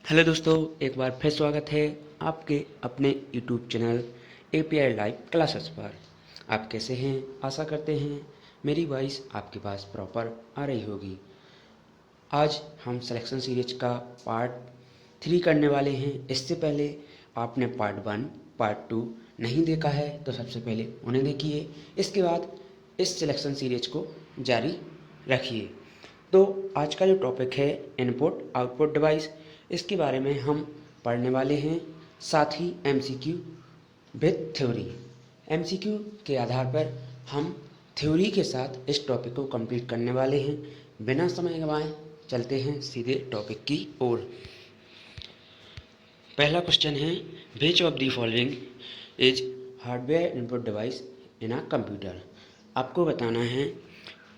Hello दोस्तों, एक बार फिर स्वागत है आपके अपने YouTube channel API live classes पर। आप कैसे हैं? आशा करते हैं मेरी वॉइस आपके पास प्रॉपर आ रही होगी। आज हम सिलेक्शन सीरीज का पार्ट 3 करने वाले हैं। इससे पहले आपने पार्ट 1, पार्ट 2 नहीं देखा है तो सबसे पहले उन्हें देखिए, इसके बाद इस सिलेक्शन सीरीज को जारी रखिए। तो आज का जो टॉपिक है इनपुट आउटपुट डिवाइस, इसके बारे में हम पढ़ने वाले हैं, साथ ही MCQ विद थ्योरी। MCQ के आधार पर हम थ्योरी के साथ इस टॉपिक को कंप्लीट करने वाले हैं। बिना समय गंवाए चलते हैं सीधे टॉपिक की ओर। पहला क्वेश्चन है, विच of the following is hardware input device in a computer. आपको बताना है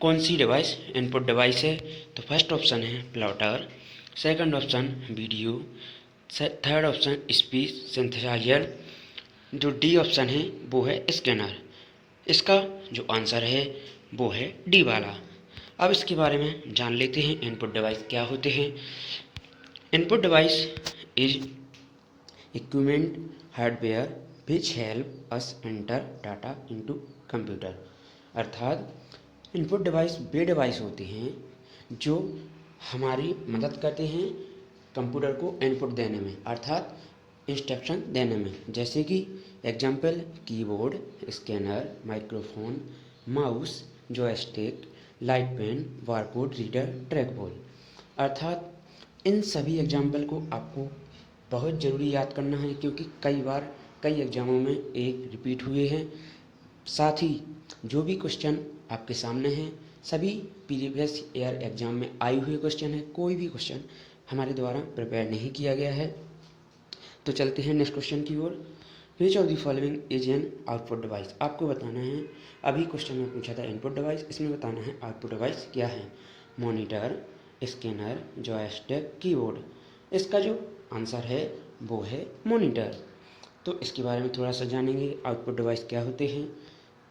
कौन सी डिवाइस इनपुट डिवाइस है। तो फर्स्ट ऑप्शन है plotter, second option video, third option speech synthesizer, जो डी ऑप्शन है वो है स्कैनर। इसका जो आंसर है वो है डी वाला। अब इसके बारे में जान लेते हैं इनपुट डिवाइस क्या होते हैं। Input device is equipment hardware which help us enter data into computer. अर्थात इनपुट डिवाइस वे डिवाइस होते हैं जो हमारी मदद करते हैं कंप्यूटर को इनपुट देने में, अर्थात इंस्ट्रक्शन देने में। जैसे कि example keyboard, scanner, microphone, mouse, joystick, light pen, barcode reader, trackball. अर्थात इन सभी एग्जाम्पल को आपको बहुत ज़रूरी याद करना है, क्योंकि कई बार कई एग्जामों में एक रिपीट हुए हैं। साथ ही जो भी क्वेश्चन आपके सामने हैं सभी प्रीवियस ईयर एग्जाम में आए हुए क्वेश्चन है, कोई भी क्वेश्चन हमारे द्वारा प्रिपेयर नहीं किया गया है। तो चलते हैं नेक्स्ट क्वेश्चन की ओर। Which of the following is an output device. आपको बताना है, अभी क्वेश्चन में पूछा था इनपुट डिवाइस, इसमें बताना है आउटपुट डिवाइस क्या है। Monitor, scanner, joystick, keyboard. इसका जो आंसर है वो है मॉनिटर। तो इसके बारे में थोड़ा सा जानेंगे, आउटपुट डिवाइस क्या होते हैं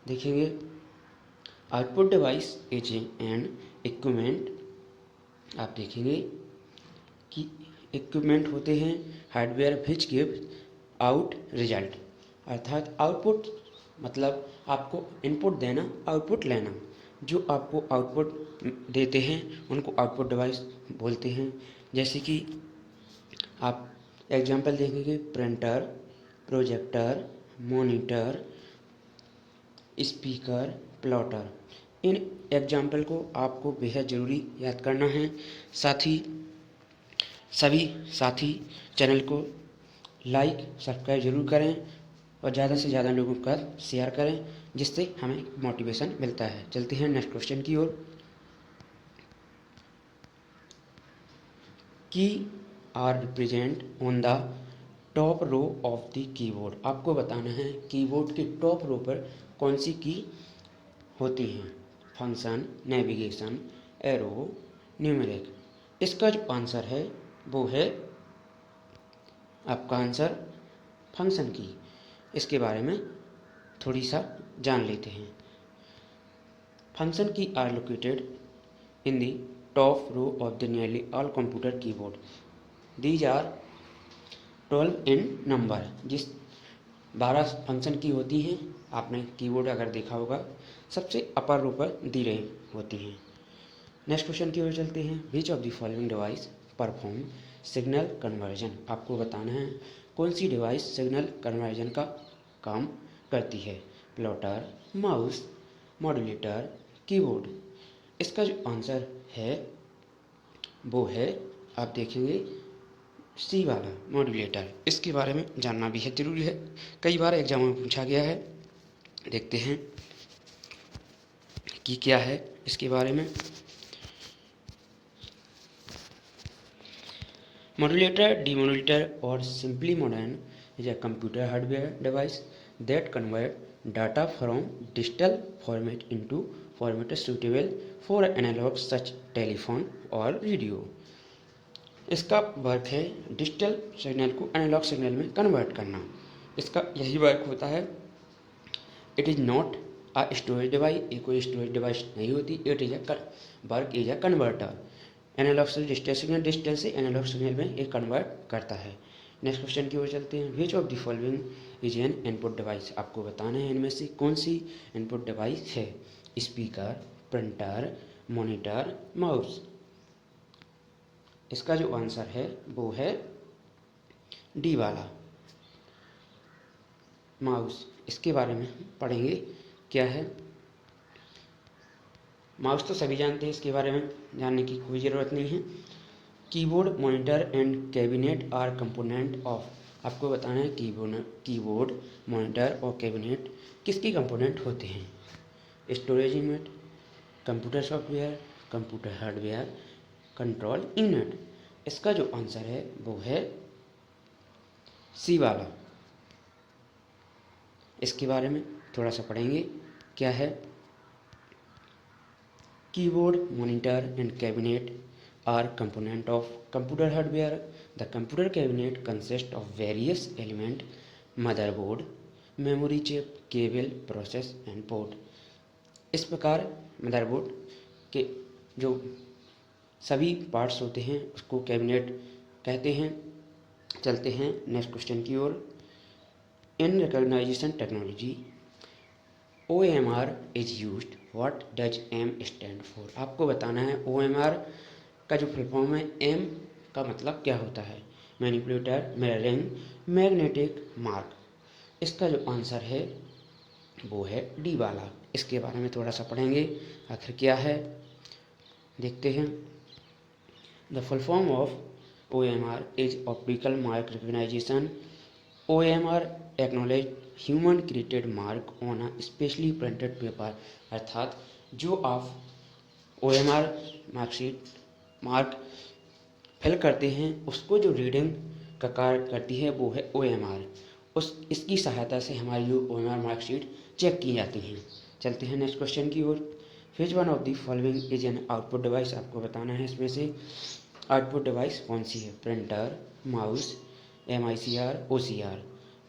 देखेंगे। Output device is an equipment, आप देखेंगे कि इक्विपमेंट होते हैं hardware which give out result. अर्थात आउटपुट मतलब आपको इनपुट देना, आउटपुट लेना। जो आपको आउटपुट देते हैं उनको आउटपुट डिवाइस बोलते हैं। जैसे कि आप एग्जांपल देखेंगे printer, projector, monitor, speaker, plotter. In example को आपको बेहद ज़रूरी याद करना है। साथ ही सभी साथी चैनल को लाइक सब्सक्राइब ज़रूर करें और ज़्यादा से ज़्यादा लोगों का शेयर करें, जिससे हमें मोटिवेशन मिलता है। चलते हैं नेक्स्ट क्वेश्चन की ओर। Key are represent on the top row of the keyboard. आपको बताना है कीबोर्ड के टॉप रो पर कौन सी की होती हैं। Function, navigation, arrow, numeric. इसका जो आंसर है वो है आपका आंसर फंक्शन की। इसके बारे में थोड़ी सा जान लेते हैं। Function key are located in the top row of the nearly all computer keyboard. These are 12 in number. जिस 12 फंक्शन की होती हैं, आपने कीबोर्ड अगर देखा होगा सबसे अपर रो पर दी रही होती हैं। नेक्स्ट क्वेश्चन की ओर चलते हैं। विच of the following device perform signal conversion. आपको बताना है कौन सी डिवाइस सिग्नल कन्वर्जन का काम करती है। Plotter, mouse, modulator, keyboard. इसका जो आंसर है वो है, आप देखेंगे सी वाला, मॉड्यूलेटर। इसके बारे में जानना भी है जरूरी है, कई बार एग्जाम में पूछा गया है। देखते हैं कि क्या है इसके बारे में। Modulator, demodulator or simply modern is a computer hardware device that convert data from digital format into format suitable for analog such telephone or radio। इसका वर्क है डिजिटल सिग्नल को एनालॉग सिग्नल में कन्वर्ट करना। इसका यही work होता है। It is not a storage device, ये कोई स्टोरेज डिवाइस नहीं होती। It is a work is a converter. Analog से डिजिटल सिग्नल, डिजिटल से एनालॉग सिग्नल में ये कन्वर्ट करता है। नेक्स्ट क्वेश्चन की ओर चलते हैं। विच of the following is an input device. आपको बताना है इनमें से कौन सी इनपुट डिवाइस है। Speaker, printer, monitor, mouse. इसका जो आंसर है वो है डी वाला, माउस। इसके बारे में पढ़ेंगे क्या है। माउस तो सभी जानते हैं, इसके बारे में जानने की कोई ज़रूरत नहीं है। Keyboard, monitor and cabinet R component of. आपको बताना है कीबोर्ड, मॉनिटर और कैबिनेट किसके कंपोनेंट होते हैं। Storage unit, computer software, computer hardware, control unit. इसका जो आंसर है वो है सी वाला। इसके बारे में थोड़ा सा पढ़ेंगे क्या है। Keyboard, monitor and cabinet are component of computer hardware. The computer cabinet consists of various elements: motherboard, memory chip, cable, process and port. इस प्रकार मदरबोर्ड के जो सभी पार्ट्स होते हैं उसको कैबिनेट कहते हैं। चलते हैं नेक्स्ट क्वेश्चन की ओर। In recognization technology OMR is used, what does M stand for. आपको बताना है OMR का जो फुल फॉर्म है। M का मतलब क्या होता है। Manipulator, mirroring, magnetic mark. इसका जो आंसर है वो है डी वाला। इसके बारे में थोड़ा सा पढ़ेंगे आखिर क्या है, देखते हैं। The full form of OMR is optical mark recognisation. OMR acknowledge human created mark on a specially printed paper. अर्थात जो आप OMR मार्क फिल करते हैं उसको जो रीडिंग का कार्य करती है वो है OMR। इसकी सहायता से हमारी जो OMR मार्कशीट चेक की जाती हैं। चलते हैं नेक्स्ट क्वेश्चन की ओर। Which one of the following is an output device. आपको बताना है इसमें से आउटपुट डिवाइस कौन सी है। Printer, mouse, MICR, OCR।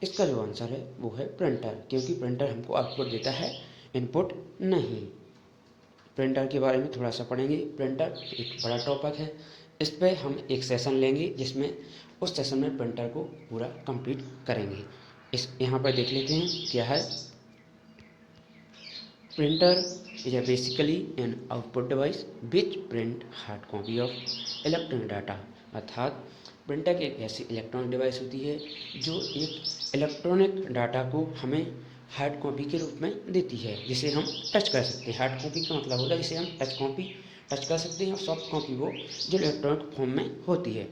इसका जो आंसर है वो है प्रिंटर, क्योंकि प्रिंटर हमको आउटपुट देता है, इनपुट नहीं। प्रिंटर के बारे में थोड़ा सा पढ़ेंगे। प्रिंटर एक बड़ा टॉपिक है, इस पर हम एक सेशन लेंगे जिसमें उस सेशन में प्रिंटर को पूरा कंप्लीट करेंगे। इस यहाँ पर देख लेते हैं क्या है। Printer is a basically an output device which print hard copy of electronic data। अर्थात प्रिंटर एक ऐसी इलेक्ट्रॉनिक डिवाइस होती है जो एक इलेक्ट्रॉनिक डाटा को हमें हार्ड कॉपी के रूप में देती है, जिसे हम टच कर सकते हैं। हार्ड कॉपी का मतलब होता है जिसे हम टच कर सकते हैं, और सॉफ्ट कॉपी वो जो इलेक्ट्रॉनिक फॉर्म में होती है।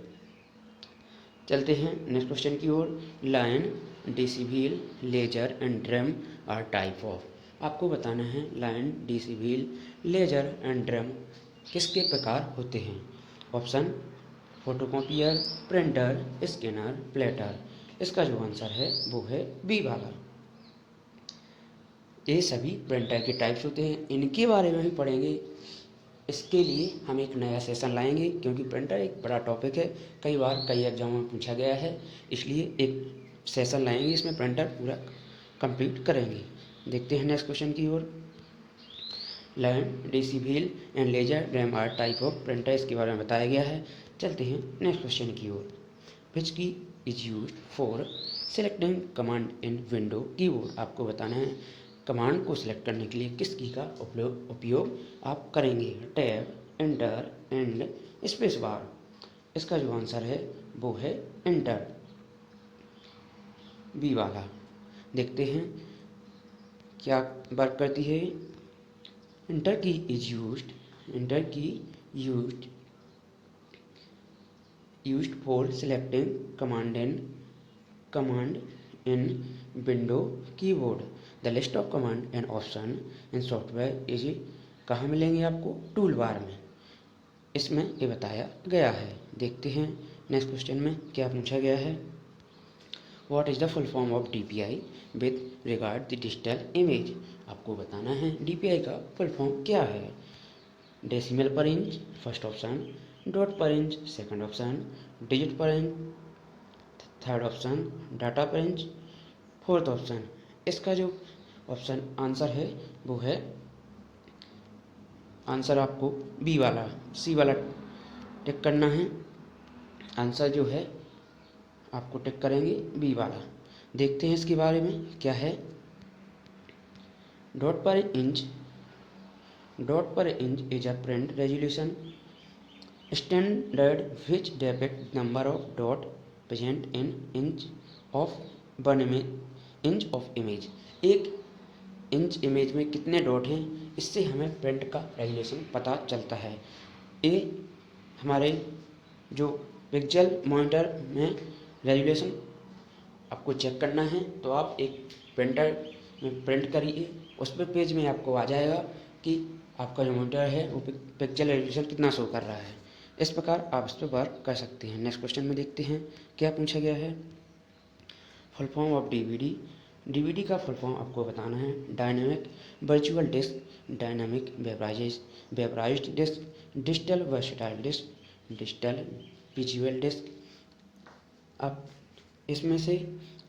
चलते हैं नेक्स्ट क्वेश्चन की ओर। Line, decibel, laser and drum are type of. आपको बताना है line, decibel, laser and drum किसके प्रकार होते हैं। Option photocopier, printer, scanner, plotter. इसका जो आंसर है वो है बी वाला। ये सभी प्रिंटर के टाइप्स होते हैं, इनके बारे में भी पढ़ेंगे। इसके लिए हम एक नया सेशन लाएंगे, क्योंकि प्रिंटर एक बड़ा टॉपिक है, कई बार कई एग्जामों में पूछा गया है, इसलिए एक सेशन लाएंगे इसमें प्रिंटर पूरा कंप्लीट करेंगे। देखते हैं नेक्स्ट क्वेश्चन की ओर। Line, decibel and laser drum are type of printer, इसके बारे में बताया गया है। चलते हैं नेक्स्ट क्वेश्चन की ओर। विच की is used for selecting command in window keyboard. आपको बताना है कमांड को सिलेक्ट करने के लिए किस की का उपयोग आप करेंगे। Tab, enter and space bar. इसका जो आंसर है वो है एंटर, बी वाला। देखते हैं क्या वर्क करती है। एंटर की is used for selecting command in window keyboard. The list of command and option in software is कहाँ मिलेंगे आपको, टूल बार में। इसमें ये बताया गया है। देखते हैं नेक्स्ट क्वेश्चन में क्या पूछा गया है। What is the full form of DPI with regard the digital image. आपको बताना है DPI का फुल फॉर्म क्या है। डेसिमल पर इंच फर्स्ट ऑप्शन, डॉट पर इंच सेकंड ऑप्शन, डिजिट पर इंच थर्ड ऑप्शन, डाटा पर इंच फोर्थ ऑप्शन। इसका जो ऑप्शन आंसर है वो है आंसर आपको बी वाला, सी वाला टिक करना है। आंसर जो है आपको टिक करेंगे बी वाला। देखते हैं इसके बारे में क्या है। डॉट पर inch is a print resolution standard which depict number of dot present in inch of image. एक इंच इमेज में कितने डॉट हैं, इससे हमें प्रिंट का रेजोल्यूशन पता चलता है। ये हमारे जो पिक्सेल मॉनिटर में रेजोल्यूशन आपको चेक करना है, तो आप एक प्रिंटर में प्रिंट करिए, उस पर पेज में आपको आ जाएगा कि आपका जो मॉनिटर है वो पिक्सेल रेजोल्यूशन कितना शो कर रहा है। इस प्रकार आप इस पर वर्क कर सकते हैं। नेक्स्ट क्वेश्चन में देखते हैं क्या पूछा गया है। Full form of DVD. DVD का फुल फॉर्म आपको बताना है। Dynamic virtual disc, dynamic vaporised disc, digital versatile disc, digital visual disc. अब इसमें से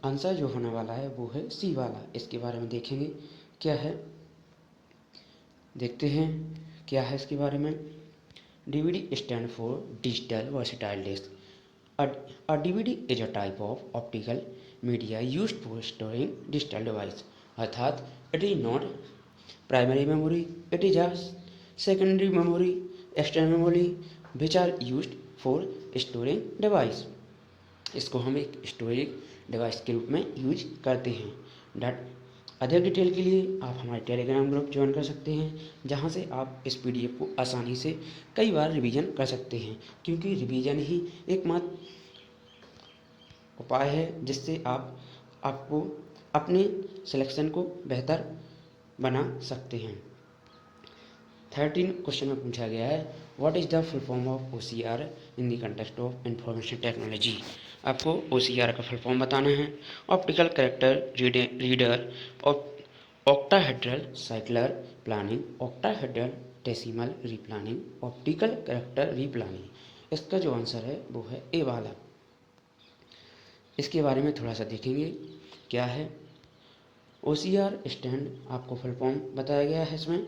आंसर जो होने वाला है वो है सी वाला। इसके बारे में देखेंगे क्या है, देखते हैं क्या है इसके बारे में। DVD stand for digital versatile disc. A DVD is a type of optical media used for storing digital device. अर्थात it is not primary memory, it is a secondary memory, external memory which are used for storing device. इसको हम एक storage device के रूप में use करते हैं। अधिक डिटेल के लिए आप हमारे टेलीग्राम ग्रुप ज्वाइन कर सकते हैं, जहां से आप इस पीडीएफ को आसानी से कई बार रिवीजन कर सकते हैं, क्योंकि रिवीजन ही एकमात्र उपाय है जिससे आपको अपने सिलेक्शन को बेहतर बना सकते हैं। 13 क्वेश्चन में पूछा गया है what is the full form of OCR in the context of information technology. आपको OCR का फुल फॉर्म बताना है। Optical character reader, octahedral cycler planning, octahedral decimal replanning, optical character replanning. इसका जो आंसर है वो है ए वाला। इसके बारे में थोड़ा सा देखेंगे क्या है। OCR स्टैंड आपको फुल फॉर्म बताया गया है इसमें।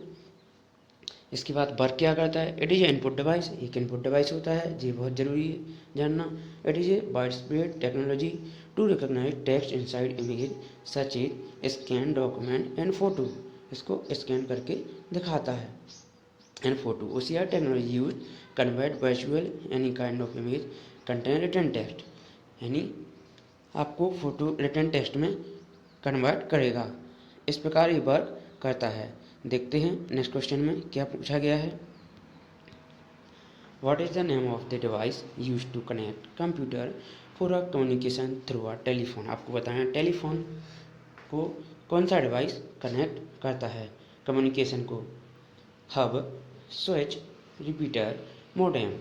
इसके बाद वर्क क्या करता है। It is a input device, एक इनपुट डिवाइस होता है, ये बहुत ज़रूरी है जानना। It is a wide spread technology to recognize text inside image such as scan document and photo. इसको स्कैन करके दिखाता है and photo. OCR technology use convert virtual any kind of image content written text, यानी आपको photo written text में convert करेगा। इस प्रकार ये वर्क करता है। देखते हैं नेक्स्ट क्वेश्चन में क्या पूछा गया है। What is the name of the device use to connect computer for a communication through a telephone. आपको बताना है टेलीफोन को कौन सा डिवाइस कनेक्ट करता है कम्युनिकेशन को। Hub, switch, repeater, modem.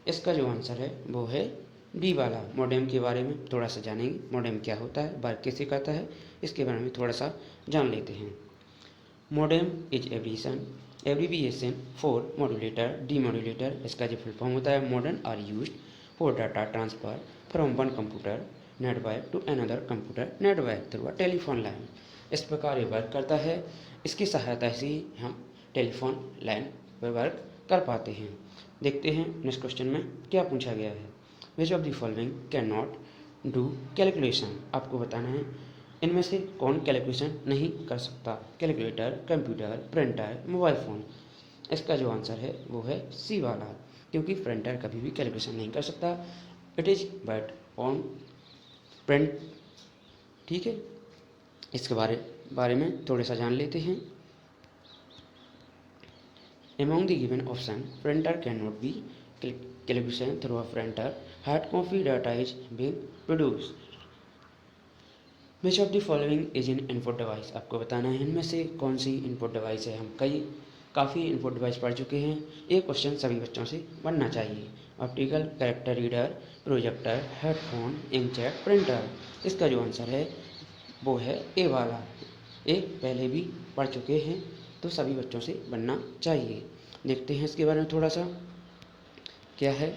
इसका जो आंसर है वो है बी वाला। मोडेम के बारे में थोड़ा सा जानेंगे। मोडेम क्या होता है, वर्क कैसे करता है, इसके बारे में थोड़ा सा जान लेते हैं। Modem is abbreviation for modulator demodulator. इसका जो फुल फॉर्म होता है modern are used for data transfer from one computer network to another computer network through a telephone line. इस प्रकार ये वर्क करता है। इसकी सहायता से ही हम टेलीफोन लाइन पर वर्क कर पाते हैं। देखते हैं नेक्स्ट क्वेश्चन में क्या पूछा गया है। विच of the following can not do calculation. आपको बताना है इनमें से कौन कैलकुलेशन नहीं कर सकता। Calculator, computer, printer, mobile phone. इसका जो आंसर है वो है सी वाला, क्योंकि प्रिंटर कभी भी कैलकुलेशन नहीं कर सकता। It is but on print. ठीक है, इसके बारे में थोड़ा सा जान लेते हैं। Among the given option, printer cannot be calculation through a printer. Hard copy data is being produced. Which of the following is an input device? आपको बताना है इनमें से कौन सी इनपुट डिवाइस है। हम काफ़ी इनपुट डिवाइस पढ़ चुके हैं। एक क्वेश्चन सभी बच्चों से बनना चाहिए। Optical character reader, projector, headphone, inkjet, printer. इसका जो आंसर है वो है ए वाला। एक पहले भी पढ़ चुके हैं, तो सभी बच्चों से बनना चाहिए। देखते हैं इसके बारे में थोड़ा सा क्या है।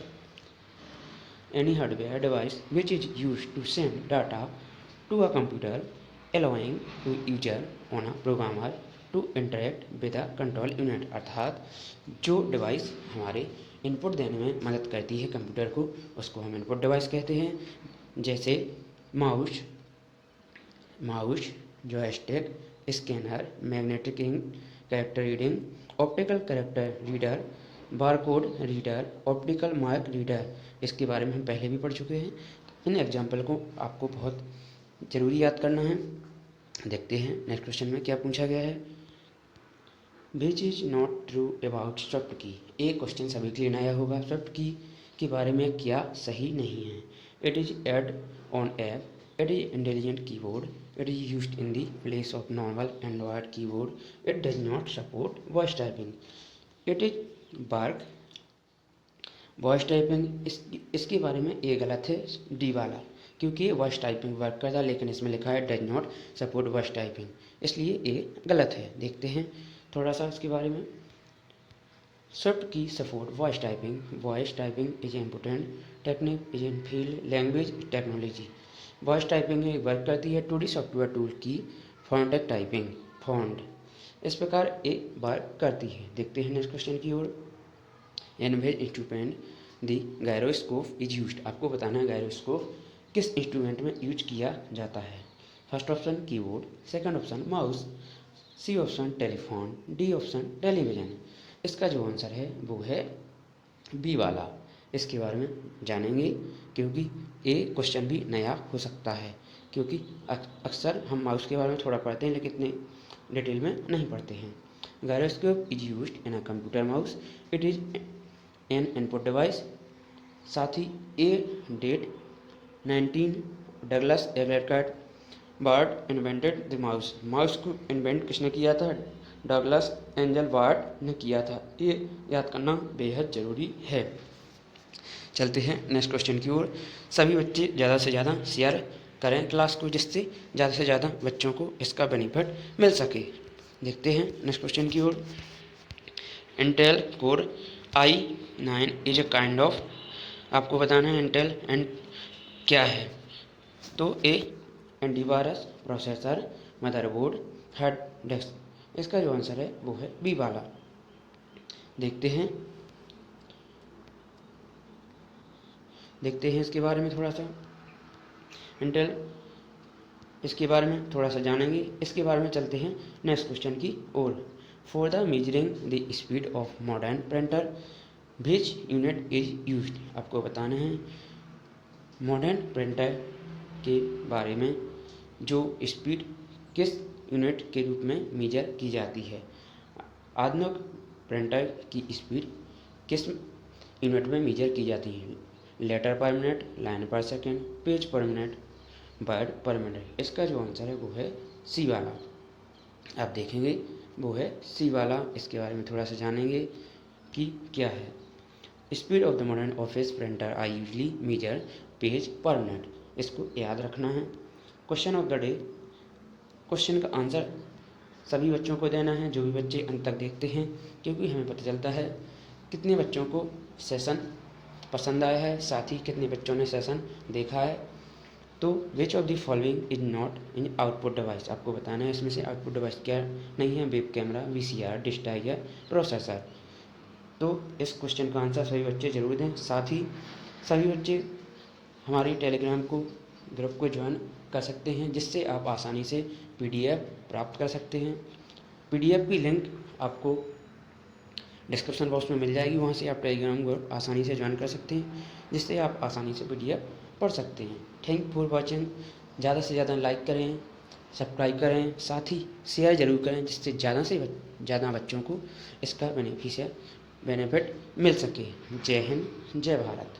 Any hardware device which is use to send data to a computer allowing to user on a programmer to interact with a control unit। अर्थात जो डिवाइस हमारे इनपुट देने में मदद करती है कंप्यूटर को, उसको हम इनपुट डिवाइस कहते हैं। जैसे mouse, joystick, scanner, magnetic ink, character reading, optical character reader, barcode reader, optical mark reader. इसके बारे में हम पहले भी पढ़ चुके हैं। इन एग्जाम्पल को आपको बहुत ज़रूरी याद करना है। देखते हैं नेक्स्ट क्वेश्चन में क्या पूछा गया है। Which is not true about Swift की। एक क्वेश्चन सभी के लिए नया होगा। स्विफ्ट की के बारे में क्या सही नहीं है। It is add on app, it is intelligent keyboard, it is used in the place of normal Android keyboard, it does not support voice typing, it is work voice typing. इसके बारे में ये गलत है डी वाला, क्योंकि voice typing work करता है, लेकिन इसमें लिखा है does not support voice typing, इसलिए ये गलत है। देखते हैं थोड़ा सा इसके बारे में। स्विफ्ट की support voice typing is important technique is in field language technology. Voice typing में वर्क करती है 2D सॉफ्टवेयर टूल की फॉन्टेक टाइपिंग फॉन्ट, इस प्रकार एक वर्क करती है। देखते हैं नेक्स्ट क्वेश्चन की ओर। In which instrument the gyroscope is used. आपको बताना है गायरोस्कोप किस इंस्ट्रूमेंट में यूज किया जाता है। First option keyboard, second option mouse, C option telephone, D option television. इसका जो आंसर है वो है बी वाला। इसके बारे में जानेंगे, क्योंकि ये क्वेश्चन भी नया हो सकता है, क्योंकि अक्सर हम माउस के बारे में थोड़ा पढ़ते हैं, लेकिन इतने डिटेल में नहीं पढ़ते हैं। Gyroscope is used in a computer mouse, it is an input device. साथ ही a date 19 Douglas Engelbart invented the mouse. Mouse को इन्वेंट किसने किया था? डगलस एंजल बर्ड ने किया था। ये याद करना बेहद ज़रूरी है। चलते हैं नेक्स्ट क्वेश्चन की ओर। सभी बच्चे ज़्यादा से ज़्यादा शेयर करें क्लास को, जिससे ज़्यादा से ज़्यादा बच्चों को इसका बेनिफिट मिल सके। देखते हैं नेक्स्ट क्वेश्चन की ओर। Intel core i9 is a kind of. आपको बताना है इंटेल एंड क्या है। तो A antivirus processor, motherboard, hard disk. इसका जो आंसर है वो है बी वाला। देखते हैं इसके बारे में थोड़ा सा। इंटेल इसके बारे में थोड़ा सा जानेंगे। इसके बारे में चलते हैं नेक्स्ट क्वेश्चन की ओर। For the measuring the speed of modern printer which unit is used. आपको बताना है मॉडर्न प्रिंटर के बारे में जो स्पीड किस यूनिट के रूप में मेजर की जाती है। आधुनिक प्रिंटर की स्पीड किस यूनिट में मेजर की जाती है। लेटर पर मिनट, लाइन पर second, page per minute, word पर मिनट। इसका जो आंसर है वो है सी वाला। आप देखेंगे वो है सी वाला। इसके बारे में थोड़ा सा जानेंगे कि क्या है। Speed of the modern office printer I usually measure page per minute. इसको याद रखना है। Question of the day, question का आंसर सभी बच्चों को देना है, जो भी बच्चे अंत तक देखते हैं, क्योंकि हमें पता चलता है कितने बच्चों को सेशन पसंद आया है, साथ ही कितने बच्चों ने सेशन देखा है। तो विच of the following is not in output device. आपको बताना है इसमें से आउटपुट डिवाइस क्या नहीं है। Web camera, VCR, disk tiger, processor. तो इस क्वेश्चन का आंसर सभी बच्चे जरूर दें। साथ ही सभी बच्चे हमारी टेलीग्राम को ग्रुप को ज्वाइन कर सकते हैं, जिससे आप आसानी से PDF प्राप्त कर सकते हैं। PDF की लिंक आपको डिस्क्रिप्शन बॉक्स में मिल जाएगी, वहाँ से आप टेलीग्राम ग्रुप आसानी से ज्वाइन कर सकते हैं, जिससे आप आसानी से PDF पढ़ सकते हैं। Thank for watching. ज़्यादा से ज़्यादा लाइक करें, सब्सक्राइब करें, साथ ही शेयर ज़रूर करें, जिससे ज़्यादा से ज़्यादा बच्चों को इसका बेनिफिट मिल सके। जय हिंद, जय भारत।